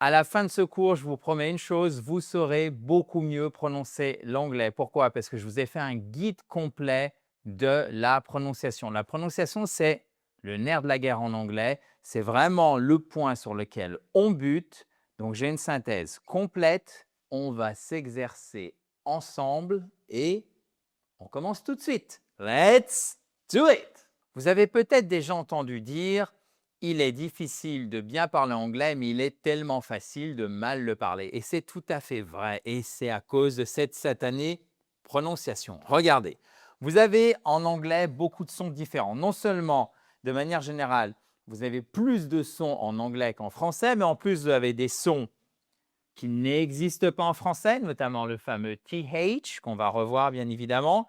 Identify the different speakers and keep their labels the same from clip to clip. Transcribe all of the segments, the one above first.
Speaker 1: À la fin de ce cours, je vous promets une chose, vous saurez beaucoup mieux prononcer l'anglais. Pourquoi? Parce que je vous ai fait un guide complet de la prononciation. La prononciation, c'est le nerf de la guerre en anglais. C'est vraiment le point sur lequel on bute. Donc, j'ai une synthèse complète. On va s'exercer ensemble et on commence tout de suite. Let's do it! Vous avez peut-être déjà entendu dire il est difficile de bien parler anglais, mais il est tellement facile de mal le parler. Et c'est tout à fait vrai. Et c'est à cause de cette satanée prononciation. Regardez, vous avez en anglais beaucoup de sons différents. Non seulement, de manière générale, vous avez plus de sons en anglais qu'en français, mais en plus, vous avez des sons qui n'existent pas en français, notamment le fameux TH, qu'on va revoir bien évidemment.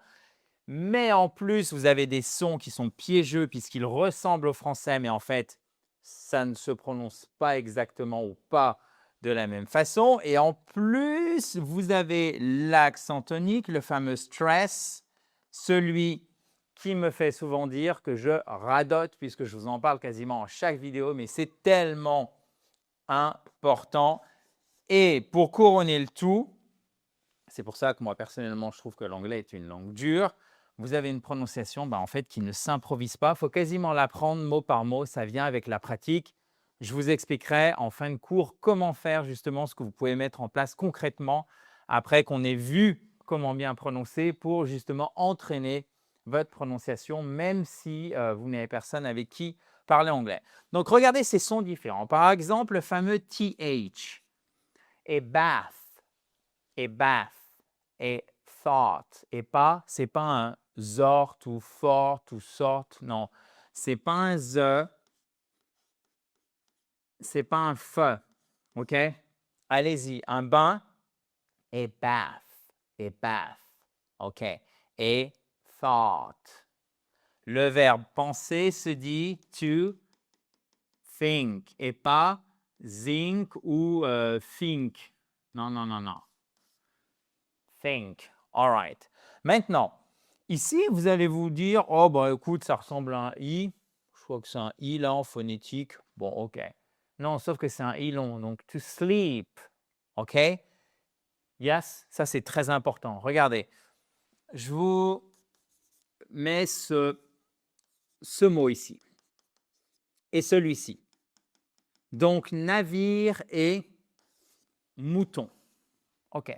Speaker 1: Mais en plus, vous avez des sons qui sont piégeux puisqu'ils ressemblent au français, mais en fait, ça ne se prononce pas exactement ou pas de la même façon. Et en plus, vous avez l'accent tonique, le fameux stress, celui qui me fait souvent dire que je radote, puisque je vous en parle quasiment en chaque vidéo, mais c'est tellement important. Et pour couronner le tout, c'est pour ça que moi, personnellement, je trouve que l'anglais est une langue dure. Vous avez une prononciation en fait, qui ne s'improvise pas. Il faut quasiment l'apprendre mot par mot. Ça vient avec la pratique. Je vous expliquerai en fin de cours comment faire justement ce que vous pouvez mettre en place concrètement après qu'on ait vu comment bien prononcer pour justement entraîner votre prononciation, même si vous n'avez personne avec qui parler anglais. Donc, regardez ces sons différents. Par exemple, le fameux TH et bath et bath et thought et pas, c'est pas un zort ou fort ou sort, non. C'est pas un ze, c'est pas un fe, OK? Allez-y, un bain et bath, OK? Et thought. Le verbe penser se dit to think et pas think ou think. Non, non, non, non. Think. All right. Maintenant, ici, vous allez vous dire, oh, bah, écoute, ça ressemble à un I. Je crois que c'est un I là en phonétique. Bon, OK. Non, sauf que c'est un I long. Donc, to sleep. OK? Yes, ça c'est très important. Regardez, je vous mets ce mot ici et celui-ci. Donc, navire et mouton. OK.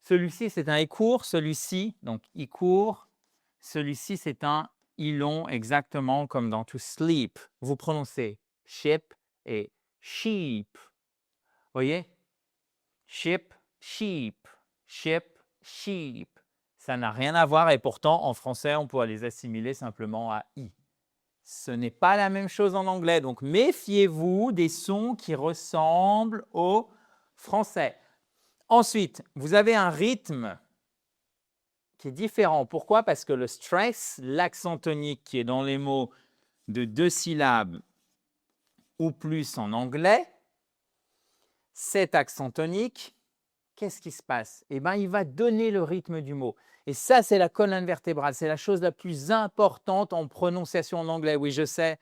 Speaker 1: Celui-ci, c'est un I court. Celui-ci, donc I court. Celui-ci, c'est un I long, exactement comme dans to sleep. Vous prononcez ship et sheep. Voyez? Ship, sheep. Ship, sheep. Ça n'a rien à voir et pourtant, en français, on pourrait les assimiler simplement à I. Ce n'est pas la même chose en anglais, donc méfiez-vous des sons qui ressemblent au français. Ensuite, vous avez un rythme qui est différent. Pourquoi? Parce que le stress, l'accent tonique qui est dans les mots de 2 syllabes ou plus en anglais, cet accent tonique, qu'est-ce qui se passe? Eh bien, il va donner le rythme du mot. Et ça, c'est la colonne vertébrale. C'est la chose la plus importante en prononciation en anglais. Oui, je sais,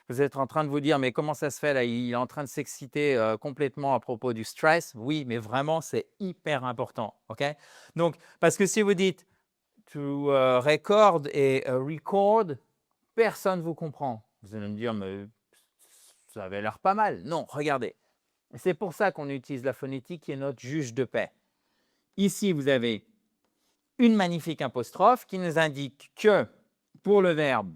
Speaker 1: vous êtes en train de vous dire, mais comment ça se fait là? Il est en train de s'exciter complètement à propos du stress. Oui, mais vraiment, c'est hyper important. OK? Donc, parce que si vous dites to record et record, personne ne vous comprend. Vous allez me dire, mais ça avait l'air pas mal. Non, regardez. C'est pour ça qu'on utilise la phonétique qui est notre juge de paix. Ici, vous avez une magnifique apostrophe qui nous indique que pour le verbe,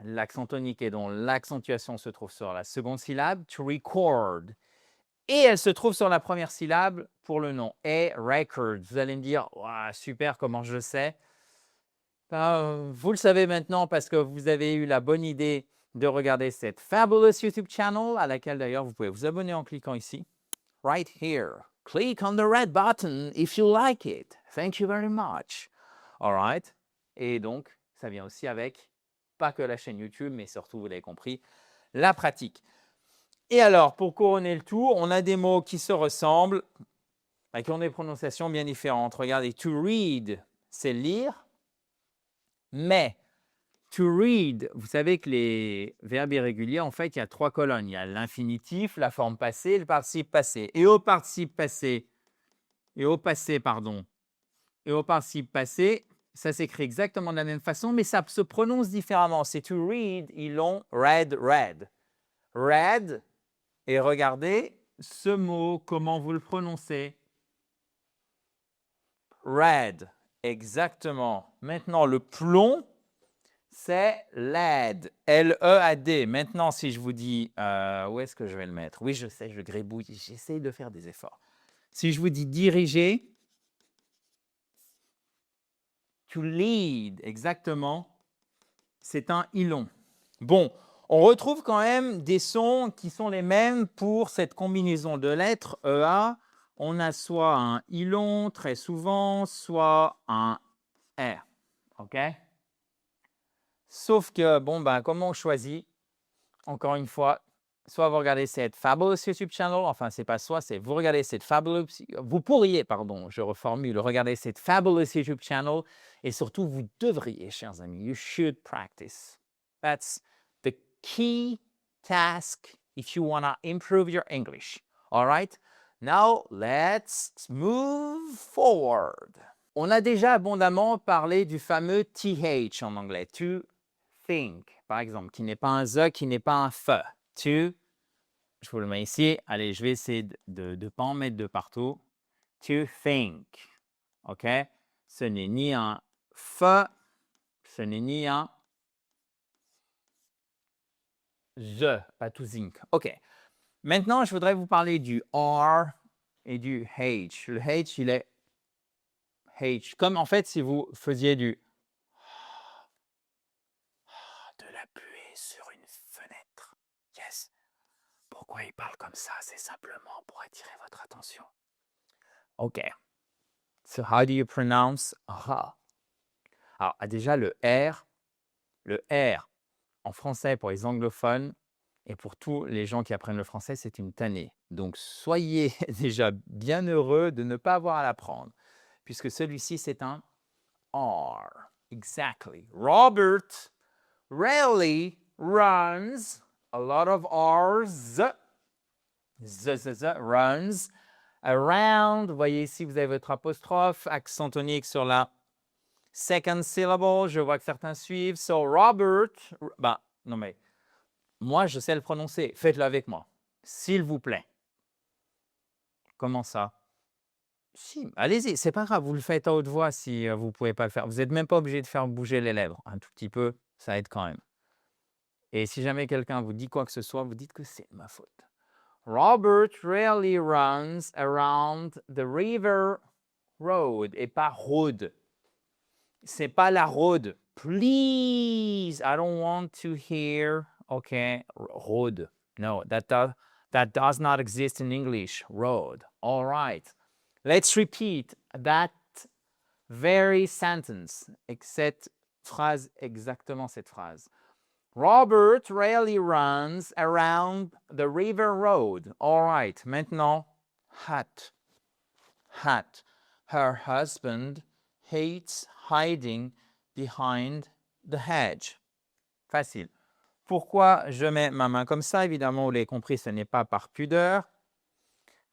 Speaker 1: l'accent tonique et dont l'accentuation se trouve sur la seconde syllabe, to record. Et elle se trouve sur la première syllabe pour le nom, et record. Vous allez me dire, wow, super, comment je le sais? Vous le savez maintenant parce que vous avez eu la bonne idée de regarder cette fabulous YouTube channel à laquelle d'ailleurs vous pouvez vous abonner en cliquant ici. Right here. Click on the red button if you like it. Thank you very much. All right. Et donc, ça vient aussi avec, pas que la chaîne YouTube, mais surtout, vous l'avez compris, la pratique. Et alors, pour couronner le tout, on a des mots qui se ressemblent, qui ont des prononciations bien différentes. Regardez, to read, c'est lire. Mais To read, vous savez que les verbes irréguliers, en fait, il y a 3 colonnes. Il y a l'infinitif, la forme passée, le participe passé. Et au participe passé, et au passé, ça s'écrit exactement de la même façon, mais ça se prononce différemment. C'est to read, ils l'ont read, read. Read, et regardez ce mot, comment vous le prononcez. Read, exactement. Maintenant, le plomb, c'est LED, L-E-A-D. Maintenant, si je vous dis, où est-ce que je vais le mettre? Oui, je sais, je gribouille, j'essaye de faire des efforts. Si je vous dis diriger, to lead, exactement, c'est un ilon. Bon, on retrouve quand même des sons qui sont les mêmes pour cette combinaison de lettres EA. On a soit un ilon très souvent, soit un R. OK? Sauf que, bon, ben, comment on choisit? Encore une fois, soit vous regardez cette Fabulous YouTube channel, enfin, c'est pas soit, c'est vous regardez cette Fabulous, vous pourriez, pardon, je reformule, regarder cette Fabulous YouTube channel et surtout, vous devriez, chers amis, you should practice. That's the key task if you want to improve your English. All right? Now, let's move forward. On a déjà abondamment parlé du fameux TH en anglais, to think, par exemple, qui n'est pas un the, qui n'est pas un f. To, je vous le mets ici. Allez, je vais essayer de ne pas en mettre de partout. To think. OK? Ce n'est ni un f, ce n'est ni un the, pas to think. OK. Maintenant, je voudrais vous parler du R et du H. Le H, il est H. Comme en fait, si vous faisiez de la buée sur une fenêtre. Yes. Pourquoi il parle comme ça? C'est simplement pour attirer votre attention. OK. So, how do you pronounce ra? Alors, déjà, le R en français pour les anglophones et pour tous les gens qui apprennent le français, c'est une tannée. Donc, soyez déjà bien heureux de ne pas avoir à l'apprendre, puisque celui-ci, c'est un R. Exactly. Robert rarely runs, a lot of R's, runs around. Vous voyez ici, vous avez votre apostrophe, accent tonique sur la second syllable. Je vois que certains suivent. So, Robert, ben, non mais, moi, je sais le prononcer. Faites-le avec moi, s'il vous plaît. Comment ça? Si, allez-y, c'est pas grave, vous le faites à haute voix si vous ne pouvez pas le faire. Vous n'êtes même pas obligé de faire bouger les lèvres. Un tout petit peu, ça aide quand même. Et si jamais quelqu'un vous dit quoi que ce soit, vous dites que c'est de ma faute. Robert rarely runs around the river road et pas road. C'est pas la road. Please, I don't want to hear, okay, road. No, that does not exist in English. Road. All right. Let's repeat that very sentence. Cette phrase, exactement cette phrase. Robert rarely runs around the river road. All right. Maintenant, hat. Hat. Her husband hates hiding behind the hedge. Facile. Pourquoi je mets ma main comme ça? Évidemment, vous l'avez compris, ce n'est pas par pudeur,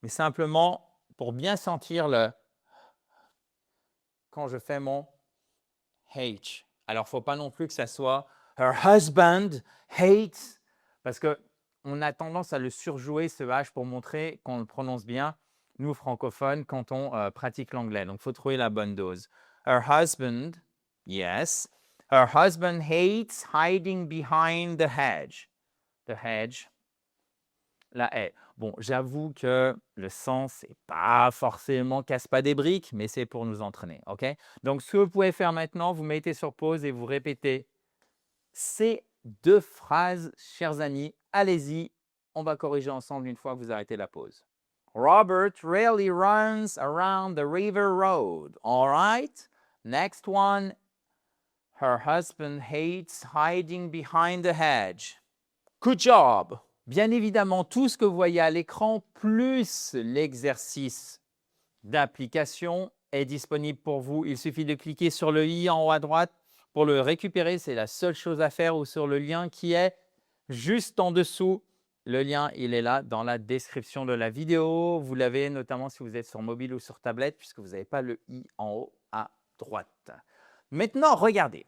Speaker 1: mais simplement pour bien sentir le quand je fais mon H. Alors, il ne faut pas non plus que ça soit her husband hates, parce qu'on a tendance à le surjouer, ce H, pour montrer qu'on le prononce bien, nous, francophones, quand on pratique l'anglais. Donc, il faut trouver la bonne dose. Her husband, yes. Her husband hates hiding behind the hedge. The hedge, la haie. Bon, j'avoue que le sens, c'est pas forcément casse pas des briques, mais c'est pour nous entraîner, OK? Donc, ce que vous pouvez faire maintenant, vous mettez sur pause et vous répétez ces 2 phrases, chers amis. Allez-y, on va corriger ensemble une fois que vous arrêtez la pause. Robert rarely runs around the river road. All right? Next one. Her husband hates hiding behind the hedge. Good job! Bien évidemment, tout ce que vous voyez à l'écran, plus l'exercice d'application, est disponible pour vous. Il suffit de cliquer sur le i en haut à droite Pour le récupérer, c'est la seule chose à faire ou sur le lien qui est juste en dessous. Le lien, il est là dans la description de la vidéo. Vous l'avez notamment si vous êtes sur mobile ou sur tablette puisque vous n'avez pas le i en haut à droite. Maintenant, regardez.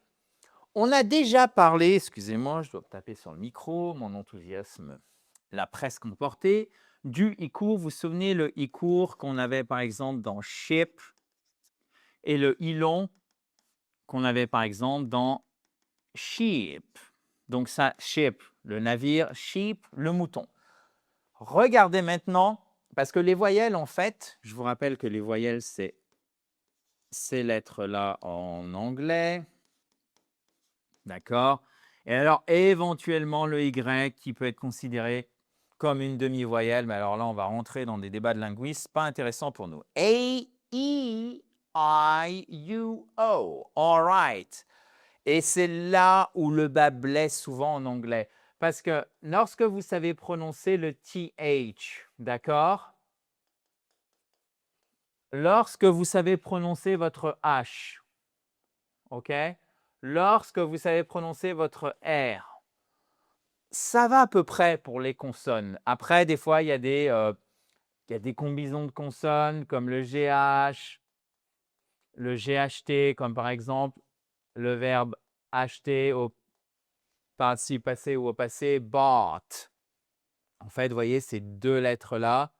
Speaker 1: On a déjà parlé, excusez-moi, je dois taper sur le micro, mon enthousiasme l'a presque emporté, du i-court. Vous vous souvenez le i-court qu'on avait par exemple dans ship et le i-long qu'on avait par exemple dans sheep. Donc ça, ship, le navire, sheep, le mouton. Regardez maintenant, parce que les voyelles, en fait, je vous rappelle que les voyelles, c'est ces lettres-là en anglais. D'accord? Et alors, éventuellement, le Y qui peut être considéré comme une demi-voyelle, mais alors là, on va rentrer dans des débats de linguistes, pas intéressant pour nous. A, E, I, U, O. All right. Et c'est là où le bas blesse souvent en anglais. Parce que lorsque vous savez prononcer le TH, d'accord? Lorsque vous savez prononcer votre H, OK? Lorsque vous savez prononcer votre R, ça va à peu près pour les consonnes. Après, des fois, il y a des combinaisons de consonnes comme le GH, le GHT, comme par exemple le verbe acheter au participe passé ou au passé, bought. En fait, vous voyez, ces deux lettres-là,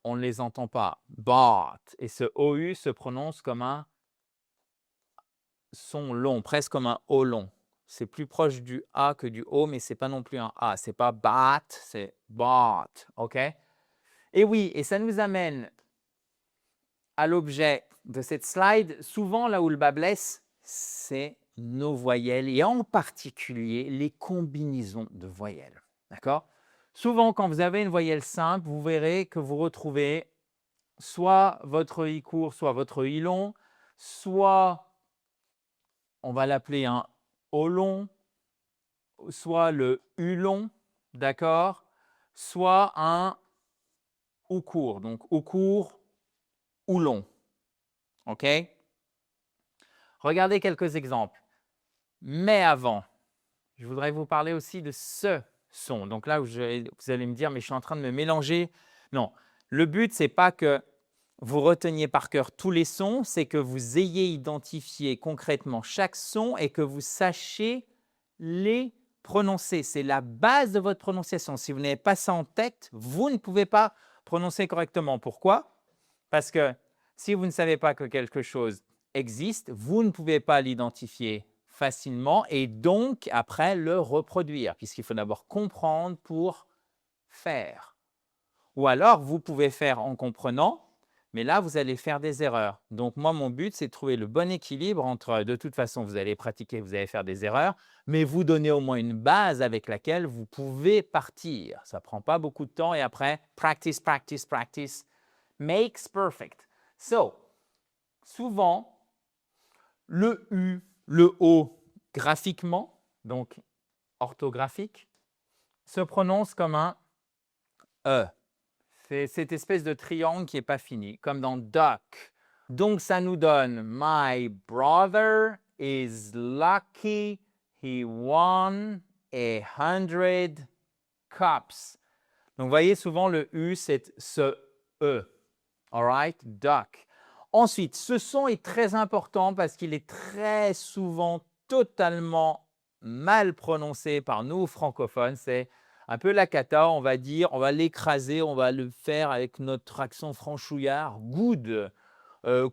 Speaker 1: on ne les entend pas. Bought. Et ce OU se prononce comme un son long, presque comme un O long. C'est plus proche du A que du O, mais ce n'est pas non plus un A. Ce n'est pas bat, c'est bought. OK? Et oui, et ça nous amène à l'objet de cette slide. Souvent, là où le bas blesse, c'est nos voyelles et en particulier les combinaisons de voyelles. D'accord? Souvent, quand vous avez une voyelle simple, vous verrez que vous retrouvez soit votre i court, soit votre i long, soit on va l'appeler un O long, soit le U long, d'accord? Soit un OU court, donc OU court, OU long. OK? Regardez quelques exemples. Mais avant, je voudrais vous parler aussi de ce son. Donc là, vous allez me dire, mais je suis en train de me mélanger. Non, le but, ce n'est pas que vous reteniez par cœur tous les sons, c'est que vous ayez identifié concrètement chaque son et que vous sachiez les prononcer. C'est la base de votre prononciation. Si vous n'avez pas ça en tête, vous ne pouvez pas prononcer correctement. Pourquoi? Parce que si vous ne savez pas que quelque chose existe, vous ne pouvez pas l'identifier facilement et donc après le reproduire, puisqu'il faut d'abord comprendre pour faire. Ou alors, vous pouvez faire en comprenant, mais là, vous allez faire des erreurs. Donc, moi, mon but, c'est de trouver le bon équilibre entre, de toute façon, vous allez pratiquer, vous allez faire des erreurs, mais vous donner au moins une base avec laquelle vous pouvez partir. Ça ne prend pas beaucoup de temps et après, practice, practice, practice makes perfect. So, souvent, le U, le O, graphiquement, donc orthographique, se prononce comme un E. C'est cette espèce de triangle qui n'est pas fini, comme dans duck. Donc, ça nous donne My brother is lucky he won 100 cups. Donc, vous voyez, souvent, le U, c'est ce E. All right? Duck. Ensuite, ce son est très important parce qu'il est très souvent totalement mal prononcé par nous francophones. C'est un peu la cata, on va dire, on va l'écraser, on va le faire avec notre accent franchouillard. Good.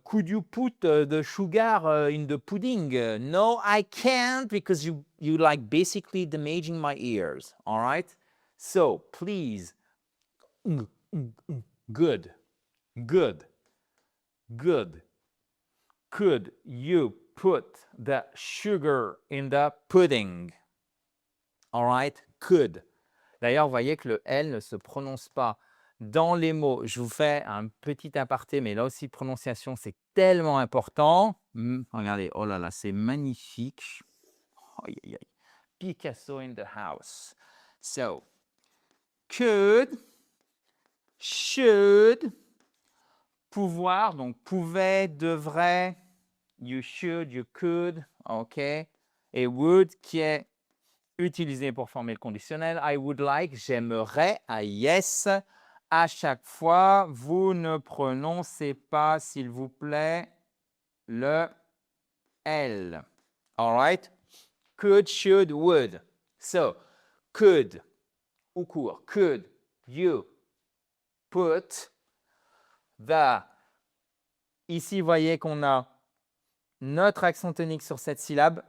Speaker 1: Could you put the sugar in the pudding? No, I can't because you like basically damaging my ears. All right? So, please. Good. Good. Good. Could you put the sugar in the pudding? All right? Could. D'ailleurs, vous voyez que le L ne se prononce pas dans les mots. Je vous fais un petit aparté, mais là aussi, prononciation, c'est tellement important. Regardez, oh là là, c'est magnifique. Aïe, aïe, aïe. Picasso in the house. So, could, should, pouvoir, donc pouvait, devrait, you should, you could, OK. Et would qui est utilisé pour former le conditionnel. I would like, j'aimerais, à yes. À chaque fois, vous ne prononcez pas, s'il vous plaît, le L. All right? Could, should, would. So, could, ou court, could you put the. Ici, vous voyez qu'on a notre accent tonique sur cette syllabe.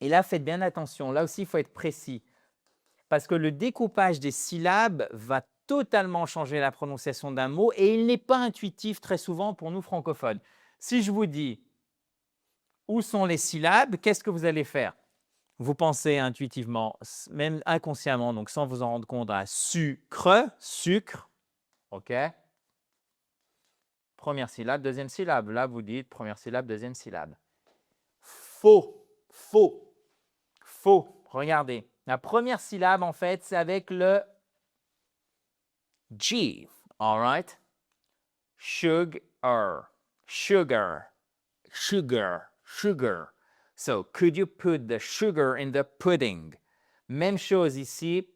Speaker 1: Et là, faites bien attention. Là aussi, il faut être précis. Parce que le découpage des syllabes va totalement changer la prononciation d'un mot et il n'est pas intuitif très souvent pour nous francophones. Si je vous dis où sont les syllabes, qu'est-ce que vous allez faire? Vous pensez intuitivement, même inconsciemment, donc sans vous en rendre compte, à sucre, sucre, ok? Première syllabe, deuxième syllabe. Là, vous dites première syllabe, deuxième syllabe. Faux, faux, faux. Regardez, la première syllabe, en fait, c'est avec le G. All right? Sugar, sugar, sugar, sugar. So, could you put the sugar in the pudding? Même chose ici,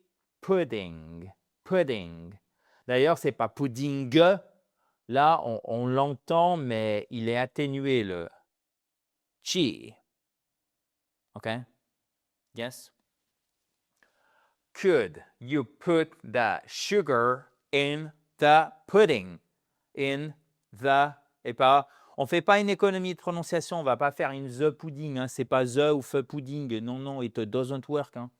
Speaker 1: pudding, pudding. D'ailleurs, ce n'est pas pudding. Là, on l'entend, mais il est atténué, le G. OK? Yes? Could you put the sugar in the pudding? In the, et pas, on ne fait pas une économie de prononciation, on ne va pas faire une the pudding, hein, ce n'est pas the ou the pudding, non, non, it doesn't work. Hein.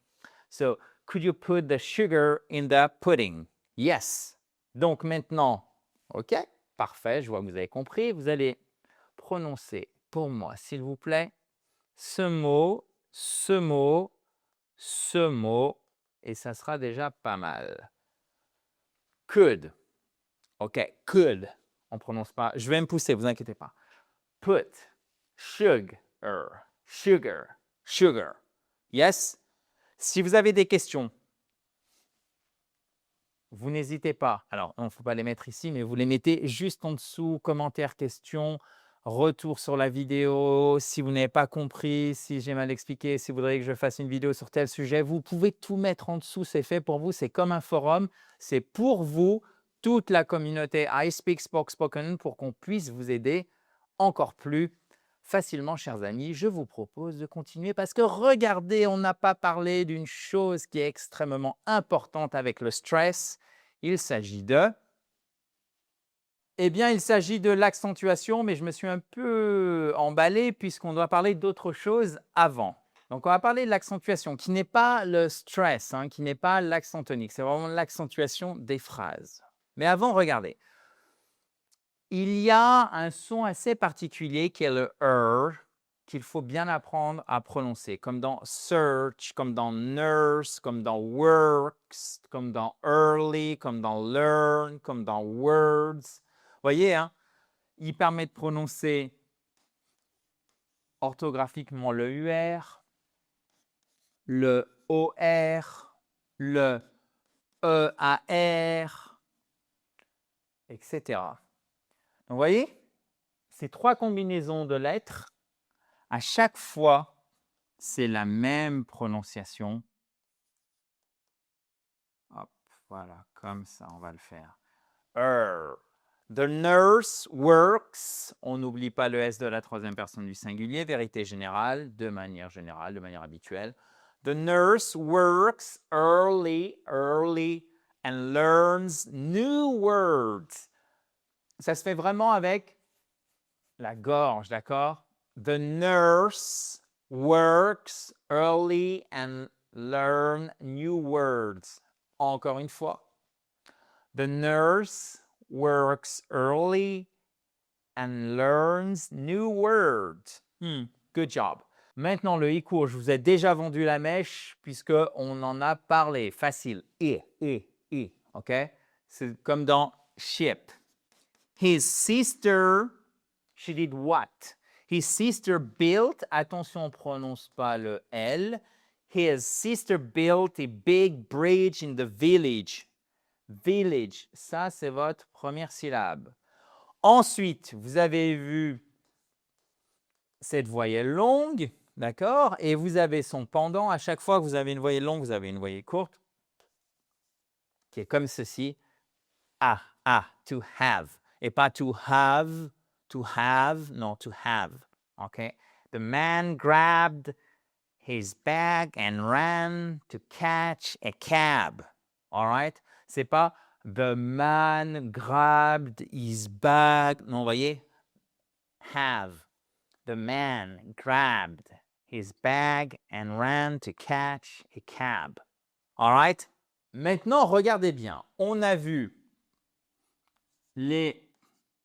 Speaker 1: So, could you put the sugar in the pudding? Yes. Donc maintenant, OK, parfait, je vois que vous avez compris, vous allez prononcer pour moi, s'il vous plaît, ce mot, ce mot, ce mot, et ça sera déjà pas mal. Could. OK, could. On ne prononce pas. Je vais me pousser, vous inquiétez pas. Put, sugar, sugar, sugar. Yes? Si vous avez des questions, vous n'hésitez pas. Alors, il ne faut pas les mettre ici, mais vous les mettez juste en dessous, commentaires, questions, retour sur la vidéo. Si vous n'avez pas compris, si j'ai mal expliqué, si vous voudriez que je fasse une vidéo sur tel sujet, vous pouvez tout mettre en dessous. C'est fait pour vous. C'est comme un forum. C'est pour vous, toute la communauté iSpeak Spoken, pour qu'on puisse vous aider encore plus facilement, chers amis. Je vous propose de continuer parce que regardez, on n'a pas parlé d'une chose qui est extrêmement importante avec le stress. Il s'agit de... Eh bien, il s'agit de l'accentuation, mais je me suis un peu emballé puisqu'on doit parler d'autre chose avant. Donc, on va parler de l'accentuation, qui n'est pas le stress, hein, qui n'est pas l'accent tonique. C'est vraiment l'accentuation des phrases. Mais avant, regardez. Il y a un son assez particulier qui est le qu'il faut bien apprendre à prononcer, comme dans search, comme dans nurse, comme dans works, comme dans early, comme dans learn, comme dans words. Vous voyez, hein, il permet de prononcer orthographiquement le UR, le OR, le EAR, etc. Donc, vous voyez, ces trois combinaisons de lettres, à chaque fois, c'est la même prononciation. Hop, voilà, comme ça, on va le faire. The nurse works. On n'oublie pas le S de la troisième personne du singulier, vérité générale, de manière habituelle. The nurse works early, and learns new words. Ça se fait vraiment avec la gorge, d'accord? The nurse works early and learn new words. Encore une fois. The nurse works early and learns new words. Good job. Maintenant, le i-court, je vous ai déjà vendu la mèche puisqu'on en a parlé. Facile. I. OK? C'est comme dans ship. His sister, she did what? His sister built, attention, on ne prononce pas le L. His sister built a big bridge in the village. Village, ça c'est votre première syllabe. Ensuite, vous avez vu cette voyelle longue d'accord? Et vous avez son pendant. À chaque fois que vous avez une voyelle longue, vous avez une voyelle courte, qui est comme ceci. To have. Et pas to have, non, to have. OK? The man grabbed his bag and ran to catch a cab. All right? C'est pas the man grabbed his bag. Non, vous voyez? Have. The man grabbed his bag and ran to catch a cab. All right? Maintenant, regardez bien. On a vu les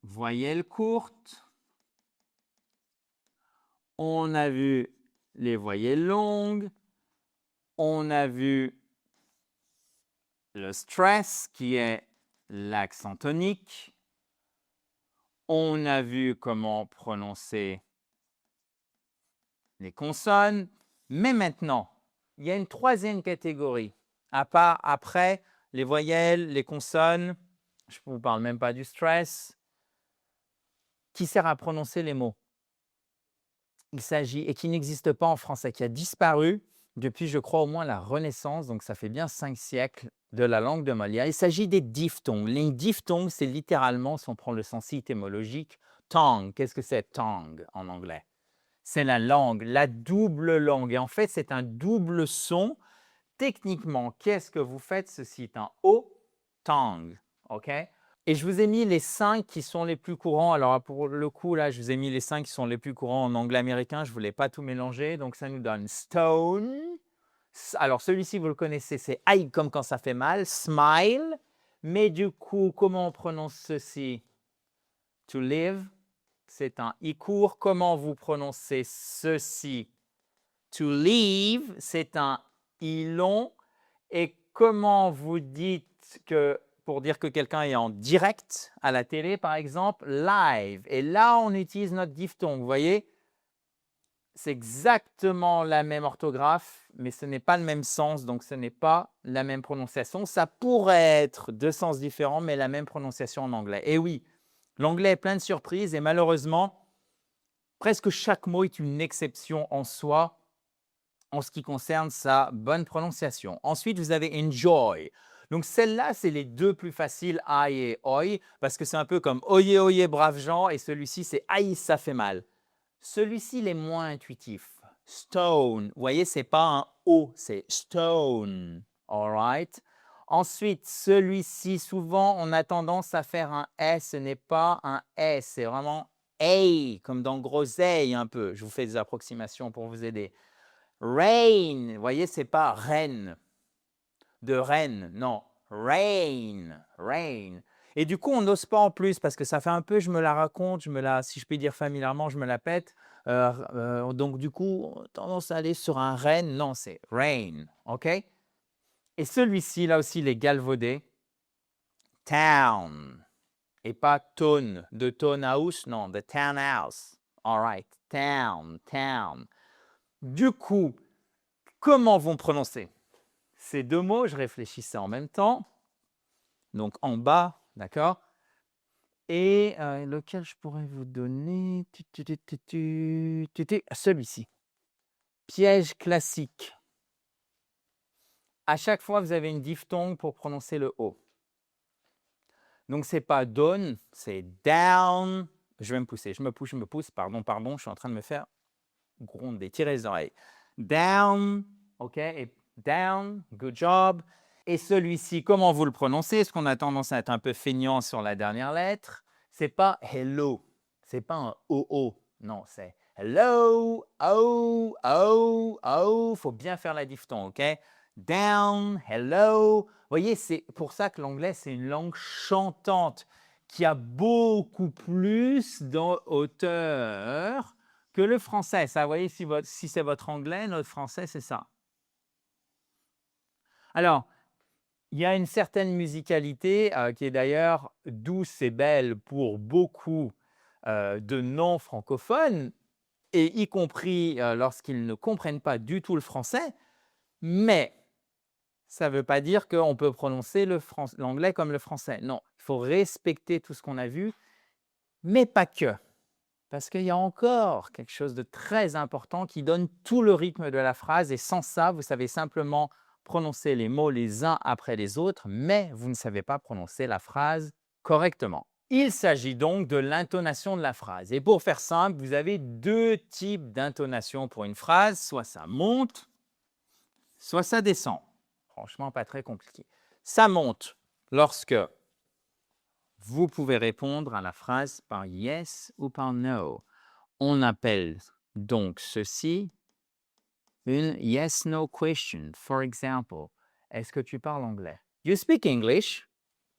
Speaker 1: voyelles courtes. On a vu les voyelles longues. On a vu le stress qui est l'accent tonique. On a vu comment prononcer les consonnes. Mais maintenant, il y a une troisième catégorie. À part après les voyelles, les consonnes, je ne vous parle même pas du stress, qui sert à prononcer les mots. Il s'agit, et qui n'existe pas en français, qui a disparu depuis, je crois, au moins la Renaissance, donc ça fait bien 5 siècles de la langue de Molière. Il s'agit des diphtongues. Les diphtongues, c'est littéralement, si on prend le sens étymologique, tongue. Qu'est-ce que c'est tongue en anglais? C'est la langue, la double langue. Et en fait, c'est un double son. Techniquement, qu'est-ce que vous faites? Ceci est un O, tongue. OK? Et je vous ai mis les 5 qui sont les plus courants. Alors, pour le coup, là, je vous ai mis les 5 qui sont les plus courants en anglais américain. Je ne voulais pas tout mélanger. Donc, ça nous donne stone. Alors, celui-ci, vous le connaissez, c'est aïe comme quand ça fait mal. Smile. Mais du coup, comment on prononce ceci? To live. C'est un I court. Comment vous prononcez ceci? To leave. C'est un I long. Et comment vous dites que, pour dire que quelqu'un est en direct à la télé, par exemple, live. Et là, on utilise notre diphtongue. Vous voyez, c'est exactement la même orthographe, mais ce n'est pas le même sens, donc ce n'est pas la même prononciation. Ça pourrait être deux sens différents, mais la même prononciation en anglais. Et oui, l'anglais est plein de surprises et malheureusement, presque chaque mot est une exception en soi en ce qui concerne sa bonne prononciation. Ensuite, vous avez enjoy. Donc, celle-là, c'est les deux plus faciles, aïe et oi, parce que c'est un peu comme oyez, oyez, braves gens, et celui-ci, c'est aïe, ça fait mal. Celui-ci, il est moins intuitif. Stone, vous voyez, ce n'est pas un O, c'est stone. All right? Ensuite, celui-ci, souvent, on a tendance à faire un S, ce n'est pas un S, c'est vraiment A, comme dans groseille un peu. Je vous fais des approximations pour vous aider. Rain, vous voyez, ce n'est pas reine, de reine, non, rain, rain. Et du coup, on n'ose pas en plus parce que ça fait un peu, je me la raconte, si je peux dire familièrement, je me la pète. Donc du coup, tendance à aller sur un rain, non, c'est rain, ok? Et celui-ci, là aussi, il est galvaudé. Town, et pas tone, de tone house, non, de town house. All right, town, town. Du coup, comment vont prononcer ces deux mots? Je réfléchissais en même temps. Donc en bas, d'accord? Et lequel je pourrais vous donner? Celui-ci. Piège classique. À chaque fois, vous avez une diphtongue pour prononcer le O. Donc, ce n'est pas down, c'est down. Je vais me pousser, je me pousse. Pardon, je suis en train de me faire gronder, tirer les oreilles. Down, OK, et down, good job. Et celui-ci, comment vous le prononcez? Est-ce qu'on a tendance à être un peu feignant sur la dernière lettre? Ce n'est pas hello, ce n'est pas un OO, non, c'est hello, oh, oh, oh. Il faut bien faire la diphtongue, OK? Down, hello. Vous voyez, c'est pour ça que l'anglais, c'est une langue chantante qui a beaucoup plus de hauteur que le français. Ça, vous voyez, si c'est votre anglais, notre français, c'est ça. Alors, il y a une certaine musicalité qui est d'ailleurs douce et belle pour beaucoup de non-francophones, et y compris lorsqu'ils ne comprennent pas du tout le français, mais ça ne veut pas dire qu'on peut prononcer l'anglais comme le français. Non, il faut respecter tout ce qu'on a vu, mais pas que. Parce qu'il y a encore quelque chose de très important qui donne tout le rythme de la phrase et sans ça, vous savez simplement prononcer les mots les uns après les autres, mais vous ne savez pas prononcer la phrase correctement. Il s'agit donc de l'intonation de la phrase. Et pour faire simple, vous avez deux types d'intonation pour une phrase. Soit ça monte, soit ça descend. Franchement, pas très compliqué. Ça monte lorsque vous pouvez répondre à la phrase par yes ou par no. On appelle donc ceci une yes-no question. For example, est-ce que tu parles anglais? You speak English?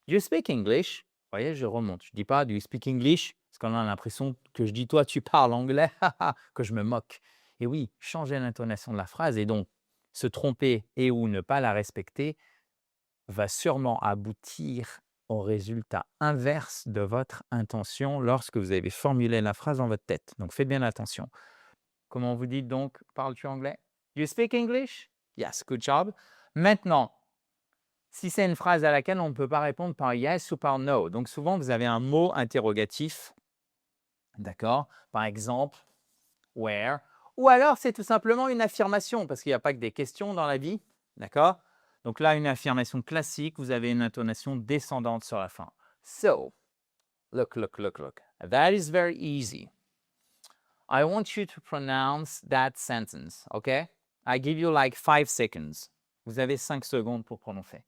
Speaker 1: You speak English? Vous voyez, je remonte. Je ne dis pas do you speak English? Parce qu'on a l'impression que je dis toi, tu parles anglais, que je me moque. Et oui, changer l'intonation de la phrase et donc se tromper et ou ne pas la respecter va sûrement aboutir au résultat inverse de votre intention lorsque vous avez formulé la phrase dans votre tête. Donc, faites bien attention. Comment vous dites donc, parles-tu anglais? You speak English? Yes, good job. Maintenant, si c'est une phrase à laquelle on ne peut pas répondre par yes ou par no, donc souvent vous avez un mot interrogatif, d'accord? Par exemple, where, ou alors c'est tout simplement une affirmation, parce qu'il n'y a pas que des questions dans la vie, d'accord? Donc là, une affirmation classique, vous avez une intonation descendante sur la fin. So, look. That is very easy. I want you to pronounce that sentence, okay? I give you like 5 seconds. Vous avez 5 secondes pour prononcer.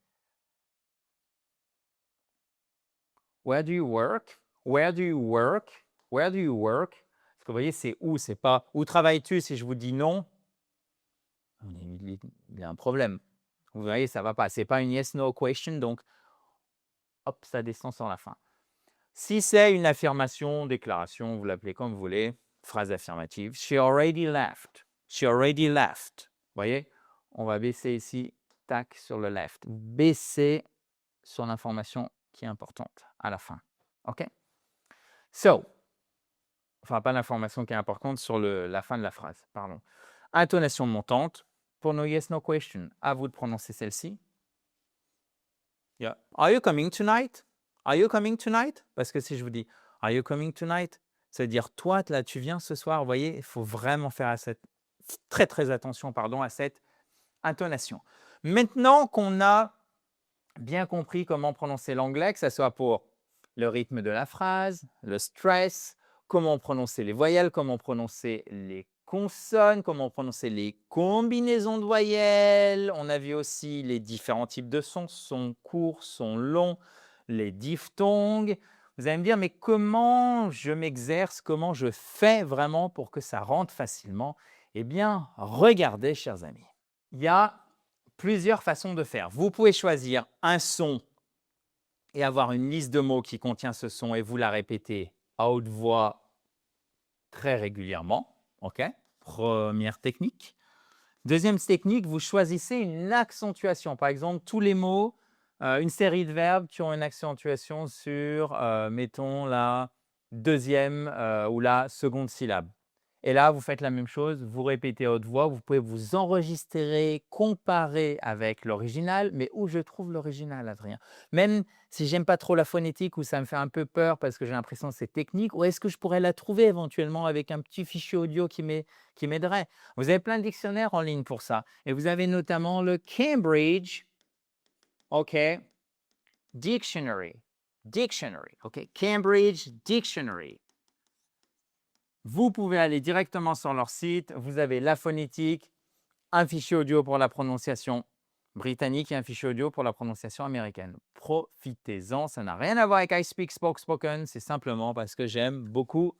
Speaker 1: Where do you work? Where do you work? Where do you work? Parce que vous voyez, c'est où, c'est pas où travailles-tu si je vous dis non? Il y a un problème. Vous voyez, ça ne va pas. Ce n'est pas une yes-no question, donc hop, ça descend sur la fin. Si c'est une affirmation, déclaration, vous l'appelez comme vous voulez, phrase affirmative, she already left. She already left. Vous voyez, on va baisser ici, tac, sur le left. Baisser sur l'information qui est importante à la fin. OK? So, enfin, pas l'information qui est importante sur la fin de la phrase, pardon. Intonation montante. Pour nos yes, no question, à vous de prononcer celle-ci. Yeah. Are you coming tonight? Are you coming tonight? Parce que si je vous dis Are you coming tonight? Ça veut dire toi, là, tu viens ce soir. Vous voyez, il faut vraiment faire très attention à cette intonation. Maintenant qu'on a bien compris comment prononcer l'anglais, que ce soit pour le rythme de la phrase, le stress, comment prononcer les voyelles, comment prononcer les consonnes, comment prononcer les combinaisons de voyelles. On a vu aussi les différents types de sons courts, sons longs, les diphtongues. Vous allez me dire, mais comment je m'exerce, comment je fais vraiment pour que ça rentre facilement? Eh bien, regardez, chers amis. Il y a plusieurs façons de faire. Vous pouvez choisir un son et avoir une liste de mots qui contient ce son et vous la répétez à haute voix très régulièrement. OK? Première technique. Deuxième technique, vous choisissez une accentuation. Par exemple, tous les mots, une série de verbes qui ont une accentuation sur, mettons, la deuxième ou la seconde syllabe. Et là, vous faites la même chose, vous répétez à haute voix, vous pouvez vous enregistrer, comparer avec l'original, mais où je trouve l'original, Adrien? Même si j'aime pas trop la phonétique ou ça me fait un peu peur parce que j'ai l'impression que c'est technique, où est-ce que je pourrais la trouver éventuellement avec un petit fichier audio qui m'aiderait? Vous avez plein de dictionnaires en ligne pour ça. Et vous avez notamment le Cambridge, OK, Dictionary, OK, Cambridge Dictionary. Vous pouvez aller directement sur leur site, vous avez la phonétique, un fichier audio pour la prononciation britannique et un fichier audio pour la prononciation américaine. Profitez-en, ça n'a rien à voir avec I Speak Spoken, c'est simplement parce que j'aime beaucoup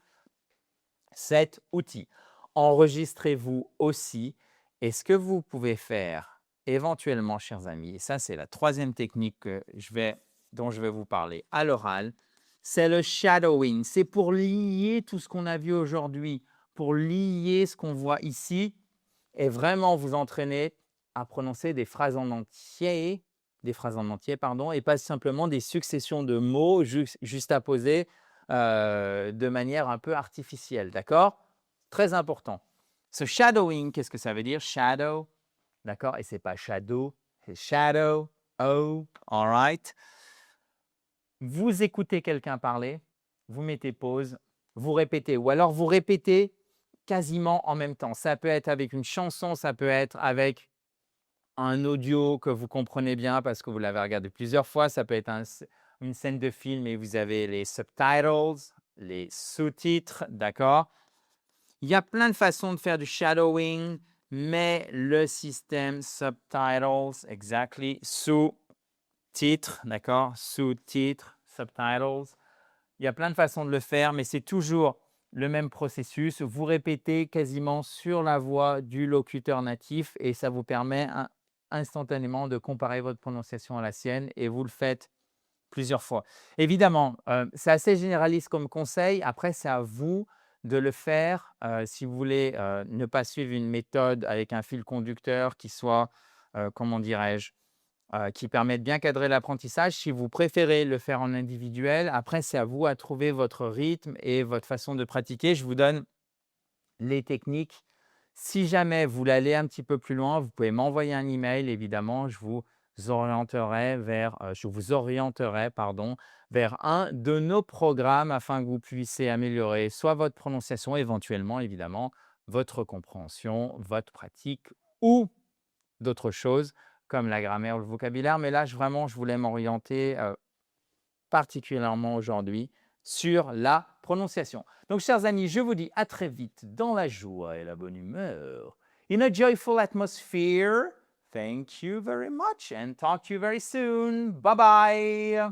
Speaker 1: cet outil. Enregistrez-vous aussi. Et ce que vous pouvez faire éventuellement, chers amis, et ça c'est la troisième technique dont je vais vous parler à l'oral, c'est le shadowing. C'est pour lier tout ce qu'on a vu aujourd'hui, pour lier ce qu'on voit ici et vraiment vous entraîner à prononcer des phrases en entier, et pas simplement des successions de mots juste à poser de manière un peu artificielle, d'accord? Très important. Ce shadowing, qu'est-ce que ça veut dire? Shadow, d'accord? Et c'est pas shadow, c'est shadow, oh, all right? Vous écoutez quelqu'un parler, vous mettez pause vous répétez. Ou alors vous répétez quasiment en même temps. Ça peut être avec une chanson, ça peut être avec un audio que vous comprenez bien parce que vous l'avez regardé plusieurs fois. Ça peut être une scène de film et vous avez les subtitles, les sous-titres, d'accord? Il y a plein de façons de faire du shadowing, mais le système subtitles, exactly, sous-titres, d'accord? Sous-titres, subtitles. Il y a plein de façons de le faire, mais c'est toujours le même processus. Vous répétez quasiment sur la voix du locuteur natif et ça vous permet instantanément de comparer votre prononciation à la sienne et vous le faites plusieurs fois. Évidemment, c'est assez généraliste comme conseil. Après, c'est à vous de le faire. Si vous voulez ne pas suivre une méthode avec un fil conducteur qui soit, comment dirais-je, qui permet de bien cadrer l'apprentissage. Si vous préférez le faire en individuel, après, c'est à vous à trouver votre rythme et votre façon de pratiquer. Je vous donne les techniques. Si jamais vous voulez aller un petit peu plus loin, vous pouvez m'envoyer un email, évidemment. Je vous orienterai vers un de nos programmes afin que vous puissiez améliorer soit votre prononciation, éventuellement, évidemment, votre compréhension, votre pratique ou d'autres choses comme la grammaire ou le vocabulaire. Mais là, je voulais m'orienter particulièrement aujourd'hui sur la prononciation. Donc, chers amis, je vous dis à très vite dans la joie et la bonne humeur. In a joyful atmosphere. Thank you very much and talk to you very soon. Bye bye.